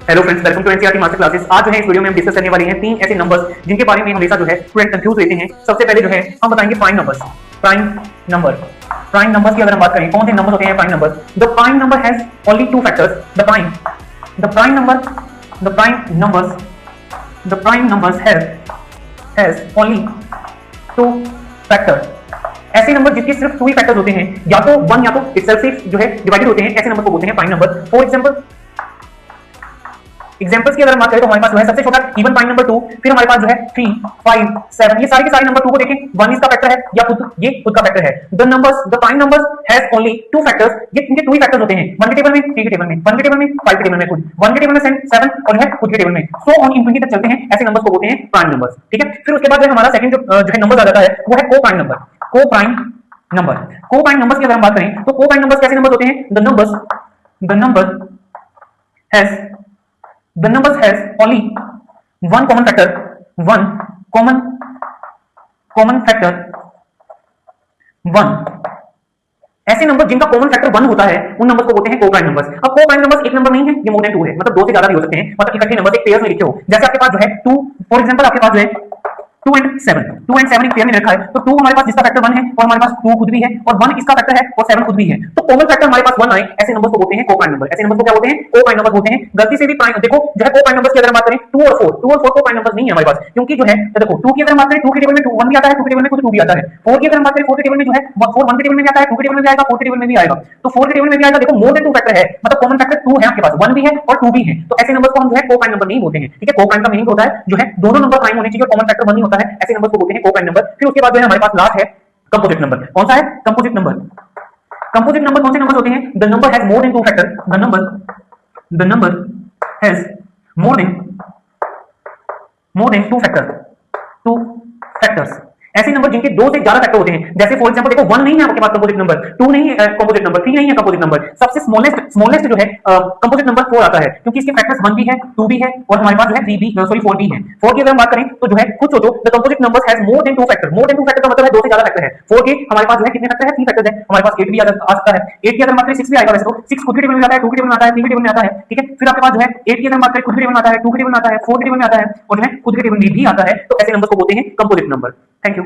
Hello friends, welcome to NCERT master classes. आज जो है इस वीडियो में हम डिस्कस करने वाले हैं तीन ऐसे नंबर्स जिनके बारे में हमेशा जो है स्टूडेंट कंफ्यूज रहते हैं। सबसे पहले जो है हम बताएंगे प्राइम नंबर्स। प्राइम नंबर्स की अगर हम बात करें, कौन से नंबर्स होते हैं prime numbers? The prime number has only two factors. The prime numbers has only two factors. ऐसे नंबर जिसके सिर्फ टू ही फैक्टर्स होते हैं, या तो वन या तो इटसेल्फ से जो है डिवाइडेड होते हैं, ऐसे नंबर को बोलते हैं प्राइम नंबर। फॉर एग्जांपल्स की अगर हम बात करें तो हमारे पास जो है सबसे छोटा इवन प्राइम नंबर 2, फिर हमारे पास जो है 3, 5, 7, ये सारे के सारे नंबर 2 को देखें, 1 इसका फैक्टर है या खुद का फैक्टर है। The prime numbers has only two factors. ये इनके टू ही फैक्टर्स होते हैं, 1 के टेबल में, 3 के टेबल में, 1 के टेबल में, 5 के टेबल में, खुद 1 के टेबल में 7 और है खुद के टेबल में, सो ऑन इन्फिनिटी तक चलते हैं। ऐसे नंबर्स को बोलते हैं प्राइम नंबर्स। ठीक है, फिर उसके बाद जो हमारा सेकंड जो है नंबर आ जाता है वो है को प्राइम नंबर्स की अगर हम बात करें तो को प्राइम नंबर्स कैसे नंबर्स होते हैं? The numbers has only one common factor, one. ऐसे नंबर जिनका कॉमन फैक्टर 1 होता है उन नंबर्स को बोलते हैं को प्राइम नंबर्स। अब को प्राइम नंबर्स एक नंबर नहीं है, ये मोर देन 2 है, मतलब 2 से ज्यादा भी हो सकते हैं, मतलब इकट्ठे नंबर एक पेयर्स में लिखे हो। जैसे आपके पास जो है 2, फॉर एग्जांपल आपके पास जो है 2 and 7 एक पेयर में रखा है, तो 2 हमारे पास जिसका फैक्टर 1 है और हमारे पास 2 खुद भी है और 1 इसका फैक्टर है और 7 खुद भी है, तो कॉमन फैक्टर हमारे पास 1 आए, ऐसे नंबर्स को बोलते हैं को प्राइम नंबर। ऐसे नंबर्स को क्या बोलते हैं? को प्राइम नंबर बोलते हैं। गलती से भी प्राइम देखो जो है को प्राइम नंबर्स की अगर हम बात करें 2 और 4 को प्राइम नंबर्स नहीं है हमारे पास, क्योंकि जो है देखो 2 की अगर हम बात करें 2 के टेबल में 1 भी आता है, 2 के टेबल में खुद 2 भी आता है। 4 की अगर हम बात करें 4 के टेबल में जो है 4 1 के टेबल में भी आता है, 2 के टेबल में भी आएगा, 4 के टेबल में भी आएगा, तो 4 के टेबल में भी आएगा। देखो मोर देन 2 फैक्टर है, मतलब कॉमन फैक्टर 2 है आपके पास, 1 भी है और 2 भी है, तो ऐसे नंबर्स को हम जो है को प्राइम नंबर नहीं बोलते हैं। ठीक है, को प्राइम का मीनिंग होता है जो है दोनों नंबर प्राइम होने चाहिए, कॉमन फैक्टर 1 ही होता है, ऐसे नंबर्स को बोलते हैं को प्राइम नंबर। फिर उसके बाद जो है हमारे पास लास्ट है कंपोजिट नंबर। कौन सा है? कंपोजिट नंबर कौन से नंबर होते हैं? The number has more than two factor. The number has more than two factors. ऐसे नंबर जिनके 2 से ज्यादा फैक्टर होते हैं, जैसे फॉर एग्जांपल देखो 1 नहीं है आपके पास कंपोजिट नंबर, 2 नहीं है कंपोजिट नंबर, 3 नहीं है कंपोजिट नंबर, सबसे स्मॉलेस्ट जो है कंपोजिट नंबर 4 आता है, क्योंकि इसके फैक्टर्स 1 भी है, 2 भी है और हमारे पास जो है 4 भी है। 4 की अगर हम बात करें तो जो है खुद सोचो, the composite numbers has more than 2 factor. More than 2 factor का मतलब है 2 से ज्यादा फैक्टर है। 4 के हमारे पास जो है कितने फैक्टर है? 3 फैक्टर्स है। हमारे पास 8 भी आ सकता है। 8 की अगर हम बात करें 6 भी आएगा, वैसे तो 6 खुद के टेबल में आता है, 2 के टेबल में आता है, 3 के टेबल में आता है। ठीक है, फिर आपके पास जो है 8 की अगर हम बात करें खुद के टेबल में आता है, 2 के टेबल में आता है, 4 के टेबल में आता है और जो है खुद के टेबल में भी आता है, तो ऐसे नंबर्स को बोलते हैं कंपोजिट नंबर। Thank you.